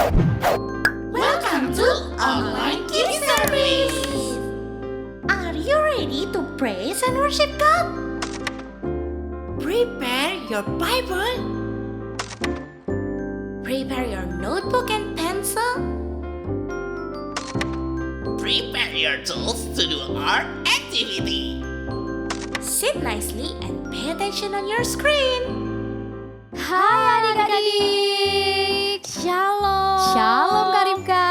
Welcome to Online Kids Service. Are you ready to praise and worship God? Prepare your Bible. Prepare your notebook and pencil. Prepare your tools to do our activity. Sit nicely and pay attention on your screen. Hai adik-adik. Shalom Kak Ripka.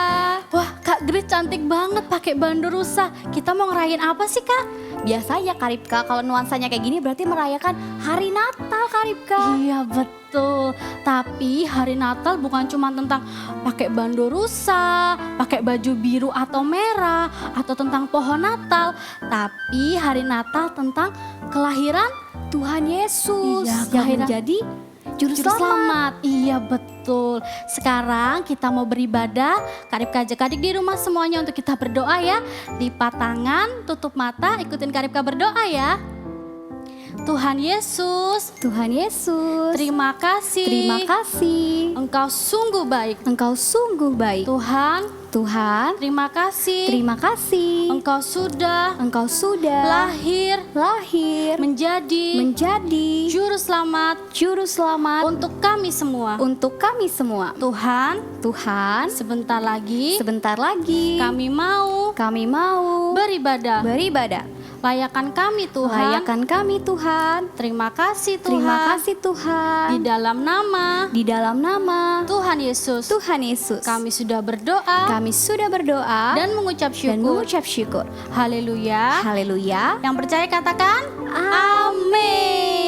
Wah Kak Grace cantik banget pakai bando rusa. Kita mau ngerayain apa sih Kak? Biasanya Kak Ripka kalau nuansanya kayak gini berarti merayakan hari Natal Kak Ripka. Iya betul. Tapi hari Natal bukan cuma tentang pakai bando rusa, pakai baju biru atau merah, atau tentang pohon Natal. Tapi hari Natal tentang kelahiran Tuhan Yesus yang menjadi Juru selamat. Iya betul. Sekarang kita mau beribadah. Kak Ripka ajak adik di rumah semuanya untuk kita berdoa ya. Lipat tangan, tutup mata, ikutin Kak Ripka berdoa ya. Tuhan Yesus, terima kasih. Engkau sungguh baik. Tuhan, terima kasih. Engkau sudah lahir menjadi juru selamat untuk kami semua. Tuhan, sebentar lagi kami mau beribadah. Layakan kami Tuhan. Terima kasih Tuhan. Di dalam nama Tuhan Yesus. Kami sudah berdoa. Dan mengucap syukur. Haleluya. Yang percaya katakan amin.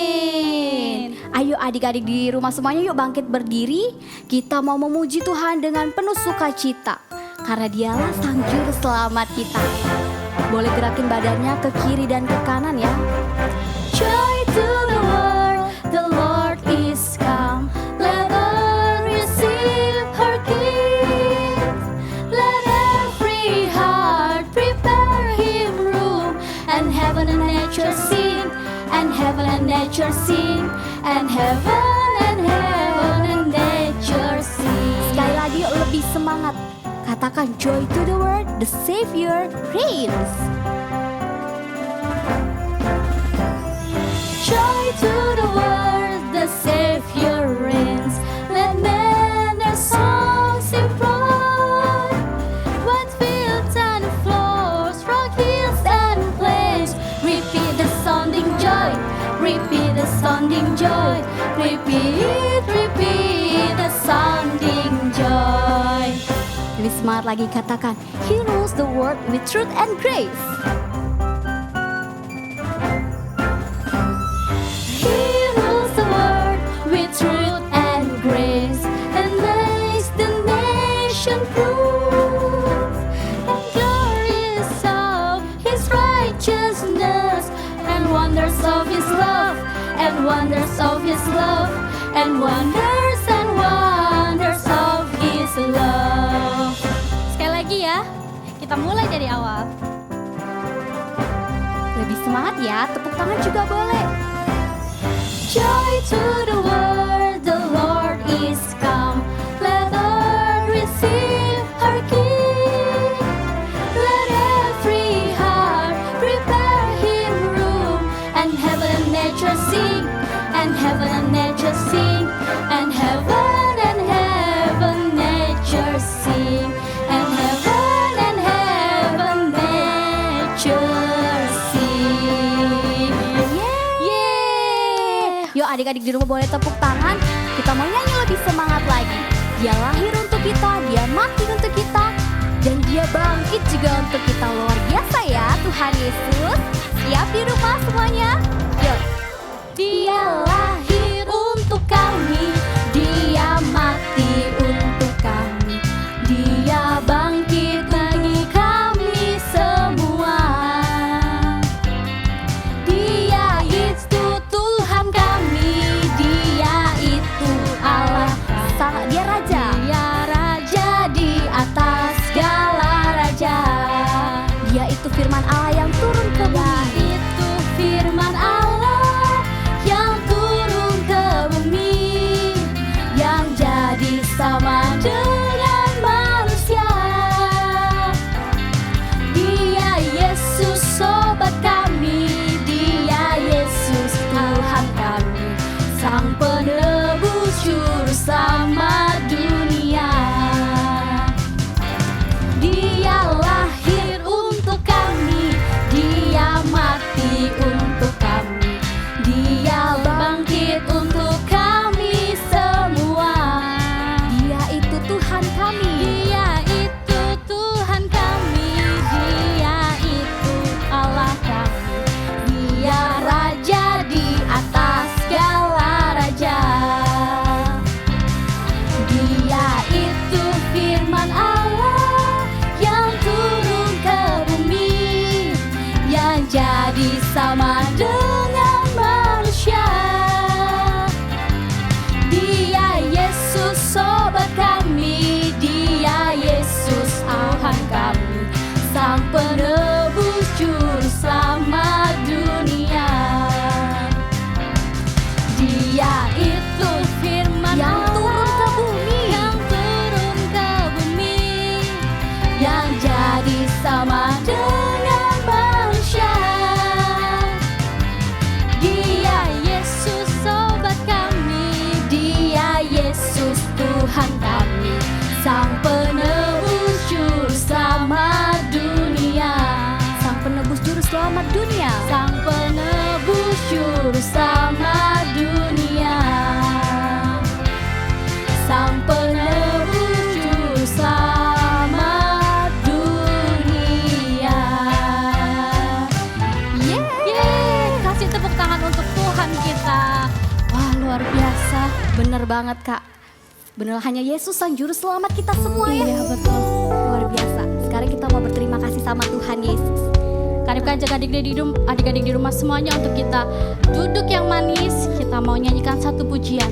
Ayo adik-adik di rumah semuanya yuk bangkit berdiri. Kita mau memuji Tuhan dengan penuh sukacita. Karena dialah sang juru selamat kita. Boleh gerakin badannya ke kiri dan ke kanan ya. Joy to the world, the Lord is come. Let earth receive her King. Let every heart prepare him room. And heaven and nature sing. And heaven and nature sing. And heaven and nature sing. Sekali lagi yuk lebih semangat. Katakan joy to the world, the Savior reigns. Joy to the world, the Savior reigns. Let men their songs implore. What fields and floors, rock hills and plains. Repeat the sounding joy. Repeat the sounding joy. Repeat the sounding joy. Lebih semangat lagi katakan, He rules the world with truth and grace. He rules the world with truth and grace, and makes the nation prove and glorious of His righteousness, and wonders of His love, and wonders of His love, and wonders of His love. Sekali lagi ya, kita mulai dari awal. Lebih semangat ya, tepuk tangan juga boleh. Joy to the world, the Lord is come. Let earth receive her King. Let every heart prepare him room. And heaven and nature sing. And heaven and nature sing. And heaven nature sing. And heaven nature sing. Yeay. Yuk adik-adik di rumah boleh tepuk tangan. Kita mau nyanyi lebih semangat lagi. Dia lahir untuk kita, dia mati untuk kita, dan dia bangkit juga untuk kita. Luar biasa ya Tuhan Yesus. Siap di rumah semuanya? Yuk. Dia lahir untuk kami, dia mati untuk kami, dia bangkit bagi kami semua. Dia itu Tuhan kami, dia itu Allah, dia Raja. Dia Raja di atas segala raja. Dia itu firman Allah yang turun ke bumi. Dia itu firman Allah yang turun ke bumi. banget Kak. Benar hanya Yesus sang juru selamat kita semua ya. Iya betul. Luar biasa. Sekarang kita mau berterima kasih sama Tuhan Yesus. Karibkan adik-adik di rumah semuanya untuk kita duduk yang manis. Kita mau nyanyikan satu pujian.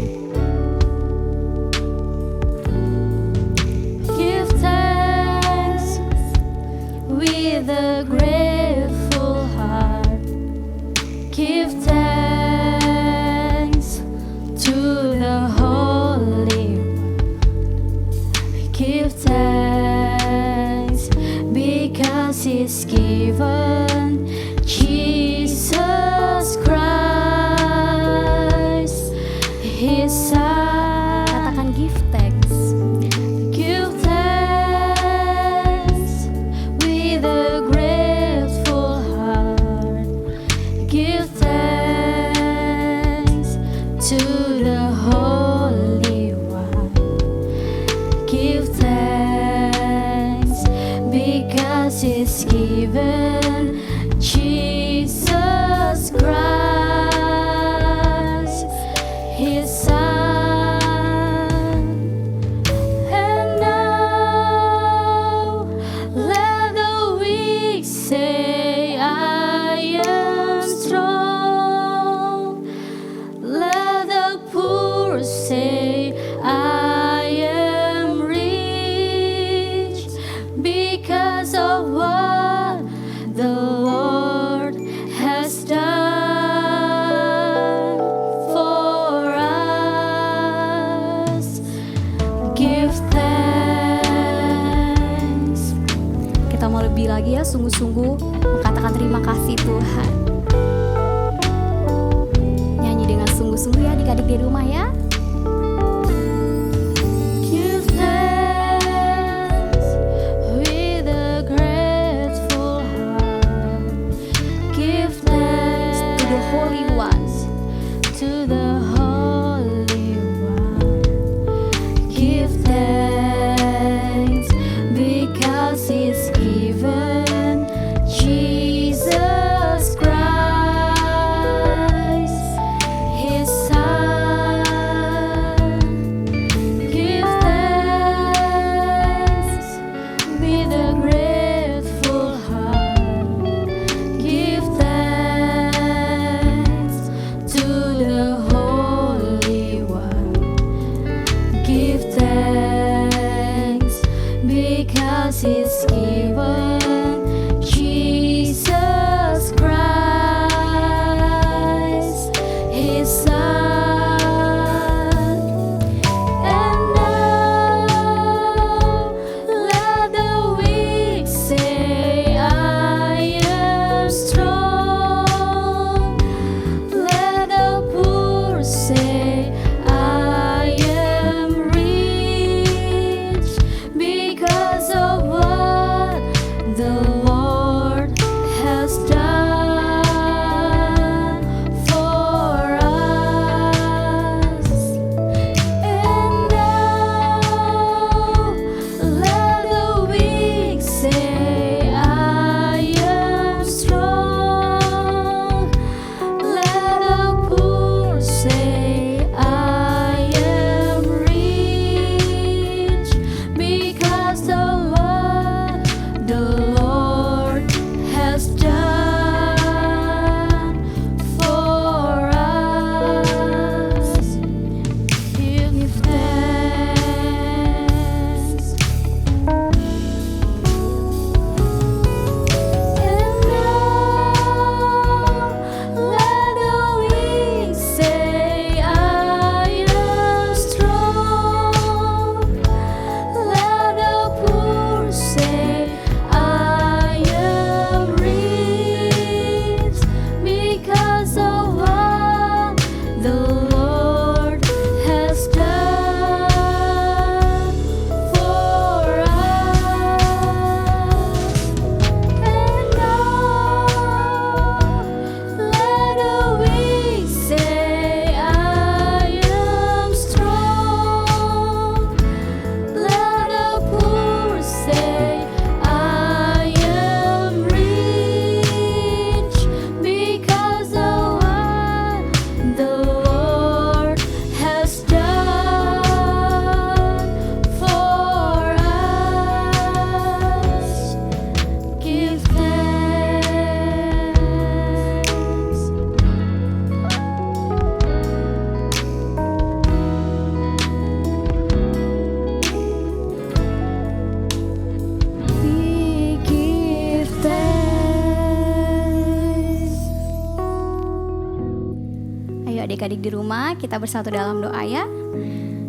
Give thanks with a grateful heart. Give thanks to the Holy One. Give thanks because He's given Jesus Christ, His Son. Katakan give thanks. Give thanks with a grateful heart. Give thanks to the Holy One. Give thanks because He's given Jesus Christ, His Son. And now let the weak say, I am strong. Let the poor say, I am rich because of what the Lord has done for us. Give thanks. Kita mau lebih lagi ya, sungguh-sungguh mengatakan terima kasih Tuhan. Nyanyi dengan sungguh-sungguh ya adik-adik di rumah ya. Give thanks with a grateful heart. Give thanks To the Holy One. to the Holy One. Give thanks because He's given Jesus Christ, His Son. adik-adik di rumah, kita bersatu dalam doa ya.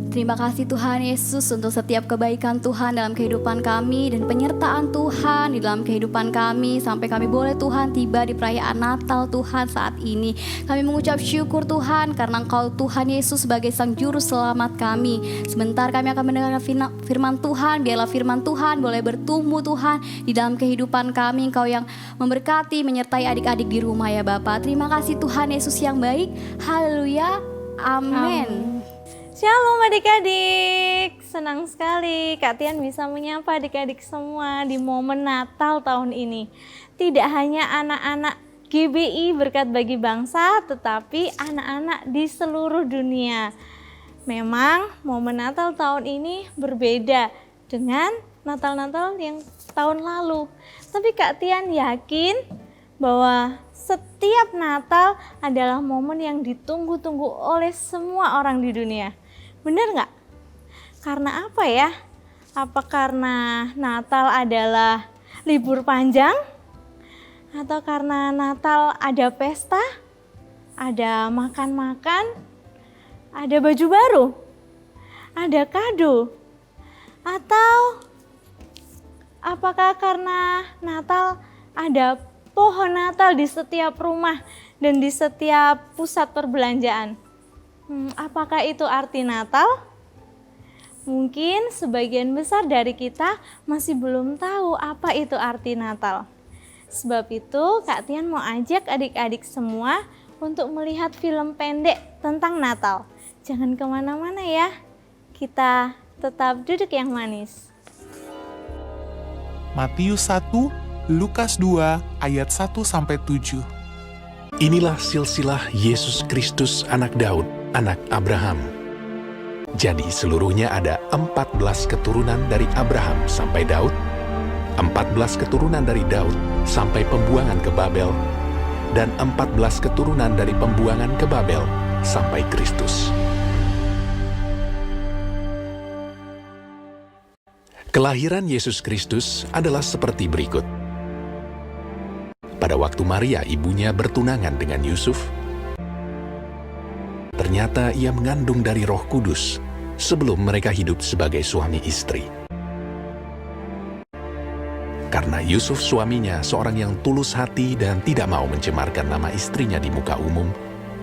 Terima kasih Tuhan Yesus untuk setiap kebaikan Tuhan dalam kehidupan kami dan penyertaan Tuhan di dalam kehidupan kami sampai kami boleh Tuhan tiba di perayaan Natal Tuhan saat ini. Kami mengucap syukur Tuhan karena Engkau Tuhan Yesus sebagai Sang Juru Selamat kami. Sebentar kami akan mendengarkan firman Tuhan, biarlah firman Tuhan boleh bertumbuh Tuhan di dalam kehidupan kami. Engkau yang memberkati, menyertai adik-adik di rumah ya Bapak. Terima kasih Tuhan Yesus yang baik. Haleluya. Amin. Shalom adik-adik, senang sekali Kak Tian bisa menyapa adik-adik semua di momen Natal tahun ini. Tidak hanya anak-anak GBI Berkat Bagi Bangsa, tetapi anak-anak di seluruh dunia. Memang momen Natal tahun ini berbeda dengan Natal-Natal yang tahun lalu. Tapi Kak Tian yakin bahwa setiap Natal adalah momen yang ditunggu-tunggu oleh semua orang di dunia. Benar nggak? Karena apa ya? Apa karena Natal adalah libur panjang? Atau karena Natal ada pesta? Ada makan-makan? Ada baju baru? Ada kado? Atau apakah karena Natal ada pohon Natal di setiap rumah dan di setiap pusat perbelanjaan? Apakah itu arti Natal? Mungkin sebagian besar dari kita masih belum tahu apa itu arti Natal. Sebab itu Kak Tian mau ajak adik-adik semua untuk melihat film pendek tentang Natal. Jangan kemana-mana ya, kita tetap duduk yang manis. Matius 1, Lukas 2, ayat 1-7. Inilah silsilah Yesus Kristus anak Daud, anak Abraham. Jadi seluruhnya ada 14 keturunan dari Abraham sampai Daud, 14 keturunan dari Daud sampai pembuangan ke Babel, dan 14 keturunan dari pembuangan ke Babel sampai Kristus. Kelahiran Yesus Kristus adalah seperti berikut. Pada waktu Maria ibunya bertunangan dengan Yusuf, ternyata ia mengandung dari Roh Kudus sebelum mereka hidup sebagai suami istri. Karena Yusuf suaminya seorang yang tulus hati dan tidak mau mencemarkan nama istrinya di muka umum,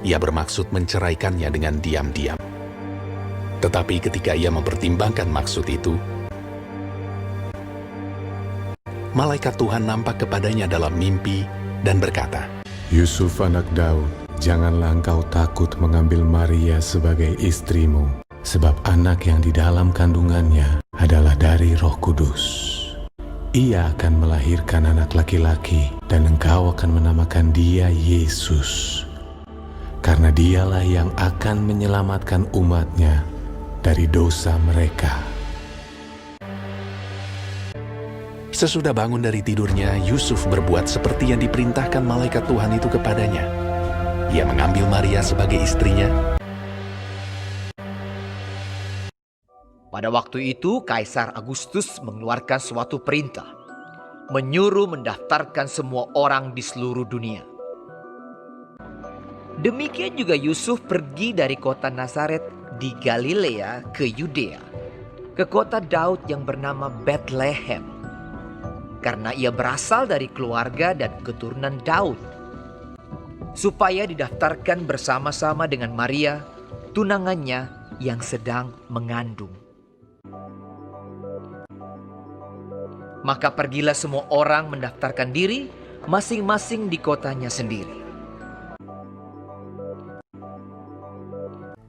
ia bermaksud menceraikannya dengan diam-diam. Tetapi ketika ia mempertimbangkan maksud itu, malaikat Tuhan nampak kepadanya dalam mimpi dan berkata, Yusuf anak Daud, janganlah engkau takut mengambil Maria sebagai istrimu, sebab anak yang di dalam kandungannya adalah dari Roh Kudus. Ia akan melahirkan anak laki-laki dan engkau akan menamakan dia Yesus, karena dialah yang akan menyelamatkan umatnya dari dosa mereka. Sesudah bangun dari tidurnya, Yusuf berbuat seperti yang diperintahkan malaikat Tuhan itu kepadanya. Ia mengambil Maria sebagai istrinya. Pada waktu itu, Kaisar Agustus mengeluarkan suatu perintah, menyuruh mendaftarkan semua orang di seluruh dunia. Demikian juga Yusuf pergi dari kota Nazaret di Galilea ke Yudea, ke kota Daud yang bernama Bethlehem, karena ia berasal dari keluarga dan keturunan Daud, supaya didaftarkan bersama-sama dengan Maria, tunangannya yang sedang mengandung. Maka pergilah semua orang mendaftarkan diri masing-masing di kotanya sendiri.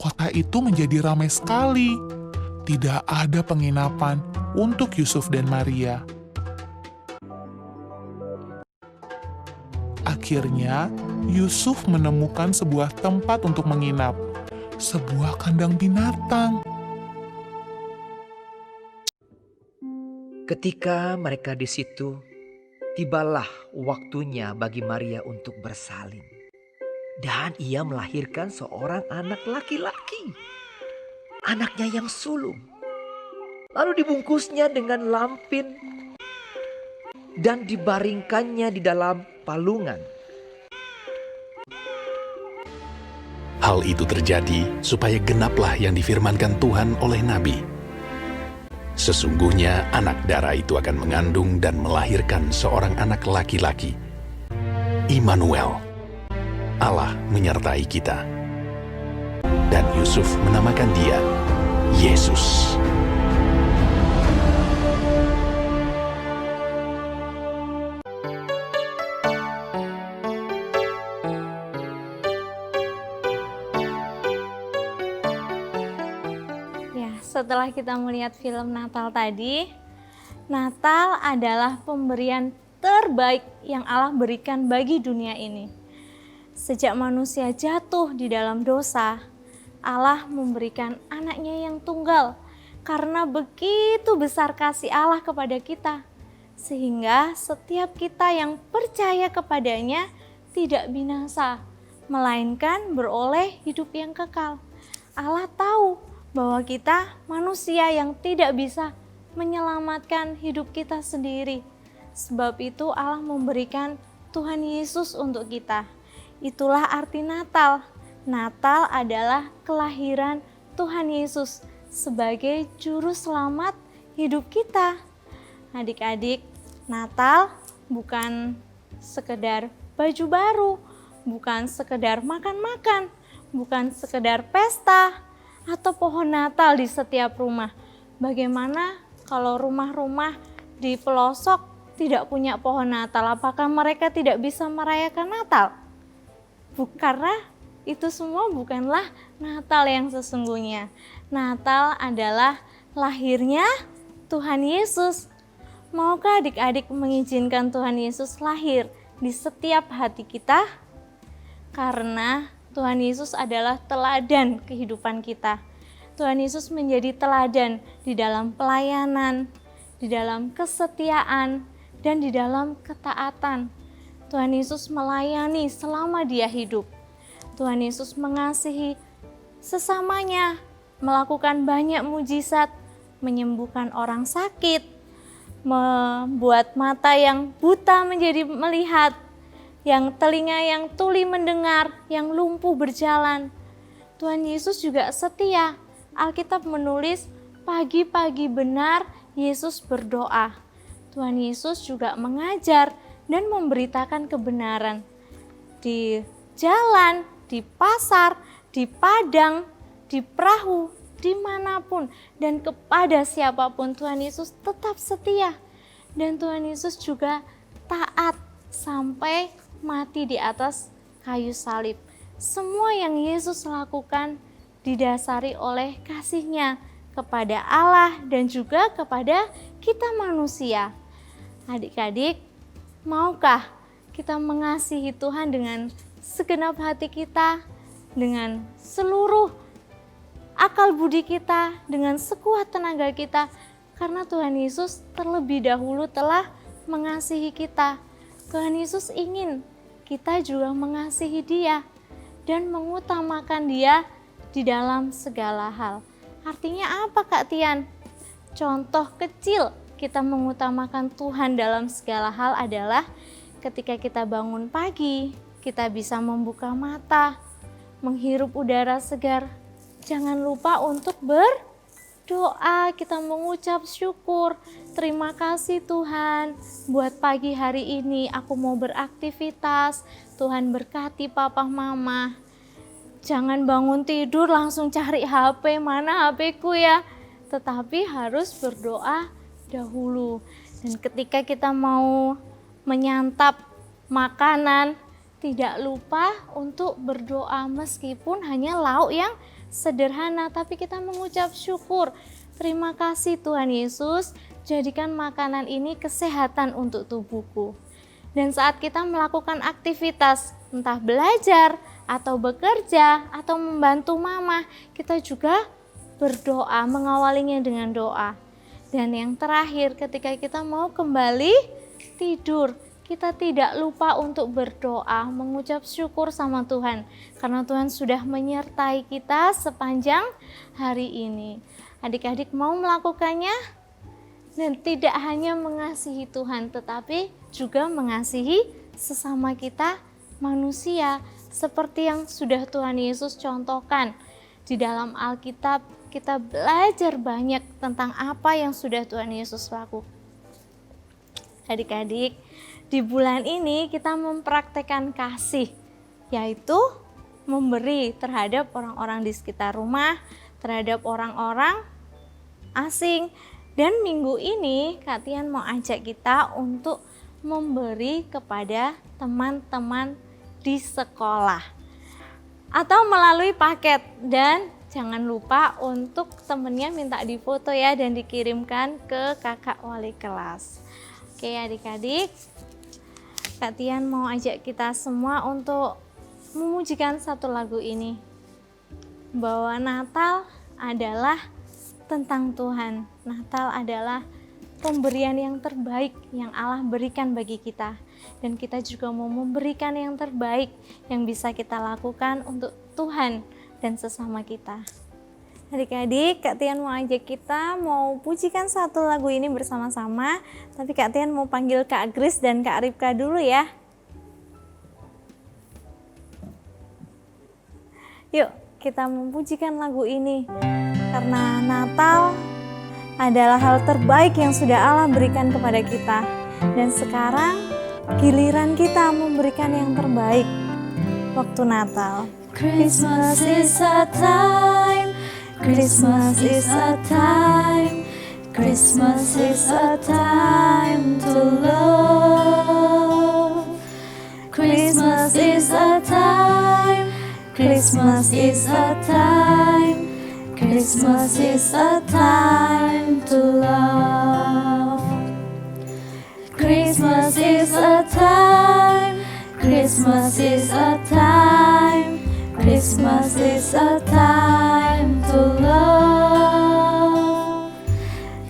Kota itu menjadi ramai sekali. Tidak ada penginapan untuk Yusuf dan Maria. Akhirnya, Yusuf menemukan sebuah tempat untuk menginap, sebuah kandang binatang. Ketika mereka di situ, tibalah waktunya bagi Maria untuk bersalin. Dan ia melahirkan seorang anak laki-laki, anaknya yang sulung. Lalu dibungkusnya dengan lampin dan dibaringkannya di dalam palungan. Hal itu terjadi supaya genaplah yang difirmankan Tuhan oleh Nabi. Sesungguhnya anak darah itu akan mengandung dan melahirkan seorang anak laki-laki. Immanuel, Allah menyertai kita. Dan Yusuf menamakan dia Yesus. Setelah kita melihat film Natal tadi, Natal adalah pemberian terbaik yang Allah berikan bagi dunia ini. Sejak manusia jatuh di dalam dosa, Allah memberikan anaknya yang tunggal karena begitu besar kasih Allah kepada kita. Sehingga setiap kita yang percaya kepadanya tidak binasa, melainkan beroleh hidup yang kekal. Allah tahu bahwa kita manusia yang tidak bisa menyelamatkan hidup kita sendiri. Sebab itu Allah memberikan Tuhan Yesus untuk kita. Itulah arti Natal. Natal adalah kelahiran Tuhan Yesus sebagai juru selamat hidup kita. Adik-adik, Natal bukan sekedar baju baru, bukan sekedar makan-makan, bukan sekedar pesta, atau pohon Natal di setiap rumah. Bagaimana kalau rumah-rumah di pelosok tidak punya pohon Natal? Apakah mereka tidak bisa merayakan Natal? Karena itu semua bukanlah Natal yang sesungguhnya. Natal adalah lahirnya Tuhan Yesus. Maukah adik-adik mengizinkan Tuhan Yesus lahir di setiap hati kita? Karena Tuhan Yesus adalah teladan kehidupan kita. Tuhan Yesus menjadi teladan di dalam pelayanan, di dalam kesetiaan, dan di dalam ketaatan. Tuhan Yesus melayani selama dia hidup. Tuhan Yesus mengasihi sesamanya, melakukan banyak mujizat, menyembuhkan orang sakit, membuat mata yang buta menjadi melihat, yang telinga yang tuli mendengar, yang lumpuh berjalan. Tuhan Yesus juga setia. Alkitab menulis pagi-pagi benar Yesus berdoa. Tuhan Yesus juga mengajar dan memberitakan kebenaran. Di jalan, di pasar, di padang, di perahu, dimanapun, dan kepada siapapun Tuhan Yesus tetap setia. Dan Tuhan Yesus juga taat sampai mati di atas kayu salib. Semua yang Yesus lakukan didasari oleh kasih-Nya kepada Allah dan juga kepada kita manusia. Adik-adik, maukah kita mengasihi Tuhan dengan segenap hati kita, dengan seluruh akal budi kita, dengan sekuat tenaga kita? Karena Tuhan Yesus terlebih dahulu telah mengasihi kita. Tuhan Yesus ingin kita juga mengasihi Dia dan mengutamakan Dia di dalam segala hal. Artinya apa, Kak Tian? Contoh kecil kita mengutamakan Tuhan dalam segala hal adalah ketika kita bangun pagi, kita bisa membuka mata, menghirup udara segar. Jangan lupa untuk berdoa, kita mengucap syukur. Terima kasih Tuhan, buat pagi hari ini aku mau beraktivitas. Tuhan berkati papa mama. Jangan bangun tidur langsung cari HP, mana HP-ku ya. Tetapi harus berdoa dahulu. Dan ketika kita mau menyantap makanan, tidak lupa untuk berdoa meskipun hanya lauk yang sederhana, tapi kita mengucap syukur. Terima kasih Tuhan Yesus, jadikan makanan ini kesehatan untuk tubuhku. Dan saat kita melakukan aktivitas, entah belajar, atau bekerja, atau membantu mama, kita juga berdoa, mengawalinya dengan doa. Dan yang terakhir, ketika kita mau kembali tidur, kita tidak lupa untuk berdoa, mengucap syukur sama Tuhan. Karena Tuhan sudah menyertai kita sepanjang hari ini. Adik-adik mau melakukannya? Dan tidak hanya mengasihi Tuhan, tetapi juga mengasihi sesama kita manusia. seperti yang sudah Tuhan Yesus contohkan. Di dalam Alkitab kita belajar banyak tentang apa yang sudah Tuhan Yesus lakukan. Adik-adik, di bulan ini kita mempraktekkan kasih, yaitu memberi terhadap orang-orang di sekitar rumah, terhadap orang-orang asing. Dan minggu ini Kak Tian mau ajak kita untuk memberi kepada teman-teman di sekolah atau melalui paket. Dan jangan lupa untuk temennya minta difoto ya dan dikirimkan ke kakak wali kelas. Oke adik-adik, Kak Tian mau ajak kita semua untuk memujikan satu lagu ini, bahwa Natal adalah tentang Tuhan. Natal adalah pemberian yang terbaik yang Allah berikan bagi kita. Dan kita juga mau memberikan yang terbaik yang bisa kita lakukan untuk Tuhan dan sesama kita. Adik-adik, Kak Tian mau ajak kita mau pujikan satu lagu ini bersama-sama. Tapi Kak Tian mau panggil Kak Grace dan Kak Ripka dulu ya. Yuk, kita memujikan lagu ini. Karena Natal adalah hal terbaik yang sudah Allah berikan kepada kita. Dan sekarang giliran kita memberikan yang terbaik waktu Natal. Christmas is a time, Christmas is a time, Christmas is a time to love. Christmas is a time, Christmas is a time, Christmas is a time to love. Christmas is a time, Christmas is a time, Christmas is a time to love.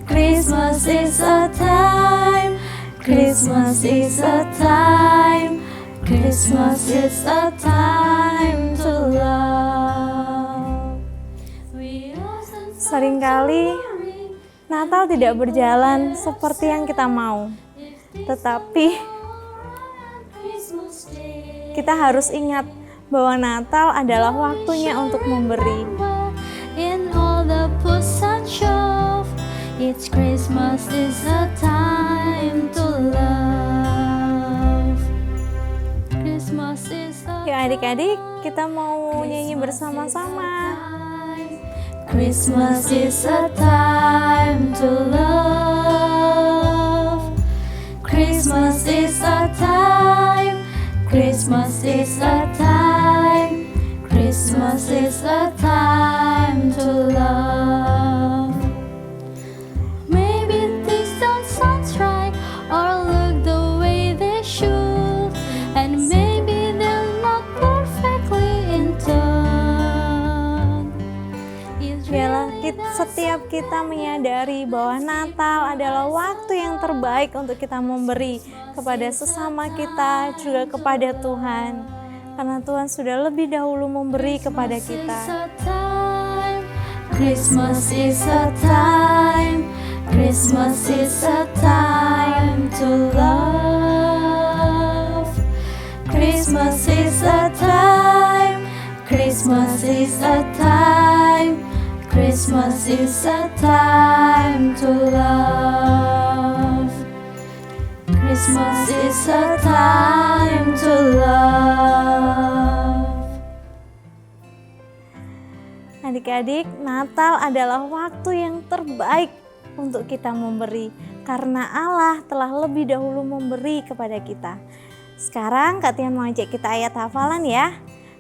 Christmas is a time, Christmas is a time, Christmas is a time to love. Seringkali Natal tidak berjalan seperti yang kita mau, tetapi kita harus ingat bahwa Natal adalah waktunya untuk memberi. In all the push and shove, each Christmas is a time to love. Christmas is a Yuk adik-adik, kita mau nyanyi bersama-sama. Christmas is a time to love. Christmas is a time. Christmas is a time. Christmas is a time to love. Maybe things don't sound right or look the way they should, and maybe they're not perfectly in tune. Biarlah setiap kita menyadari bahwa Natal adalah waktu yang terbaik untuk kita memberi kepada sesama kita, juga kepada Tuhan. Karena Tuhan sudah lebih dahulu memberi kepada kita. Christmas is a time, Christmas is a time to love. Christmas is a time, Christmas is a time, Christmas is a time to love. Christmas is a time to love. Adik-adik, Natal adalah waktu yang terbaik untuk kita memberi. Karena Allah telah lebih dahulu memberi kepada kita. Sekarang Kak Tian mau ajak kita ayat hafalan ya.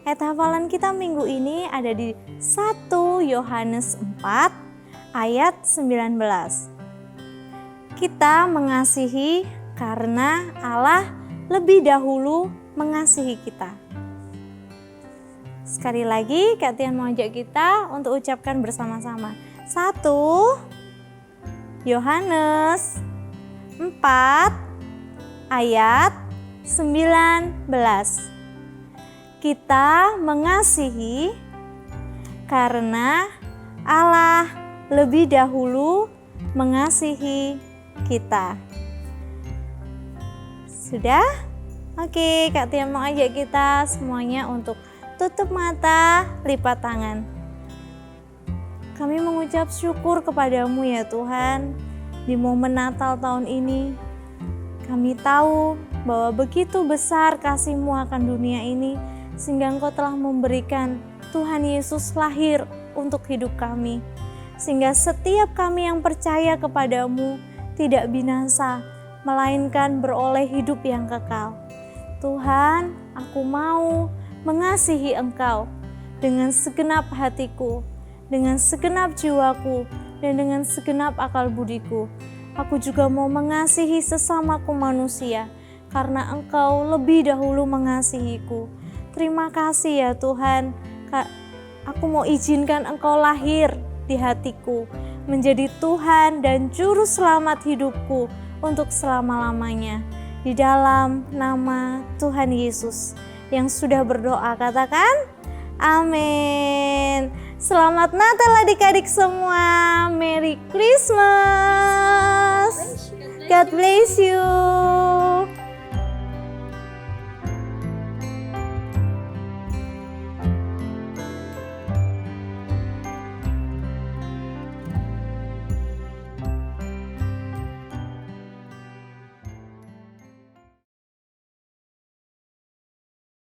Ayat hafalan kita minggu ini ada di 1 Yohanes 4 ayat 19. Kita mengasihi karena Allah lebih dahulu mengasihi kita. Sekali lagi Kak Tian mau ajak kita untuk ucapkan bersama-sama. 1 Yohanes 4 ayat 19. Kita mengasihi karena Allah lebih dahulu mengasihi kita. Sudah? Oke, Kak Tia mau ajak kita semuanya untuk tutup mata, lipat tangan. Kami mengucap syukur kepadamu ya Tuhan, di momen Natal tahun ini. Kami tahu bahwa begitu besar kasih-Mu akan dunia ini, sehingga Engkau telah memberikan Tuhan Yesus lahir untuk hidup kami. Sehingga setiap kami yang percaya kepadamu tidak binasa, melainkan beroleh hidup yang kekal. Tuhan, aku mau mengasihi Engkau dengan segenap hatiku, dengan segenap jiwaku, dan dengan segenap akal budiku. Aku juga mau mengasihi sesamaku manusia, karena Engkau lebih dahulu mengasihiku. Terima kasih ya Tuhan, aku mau izinkan Engkau lahir di hatiku, menjadi Tuhan dan Juru Selamat hidupku untuk selama-lamanya. Di dalam nama Tuhan Yesus yang sudah berdoa, katakan amin. Selamat Natal adik-adik semua. Merry Christmas. God bless you.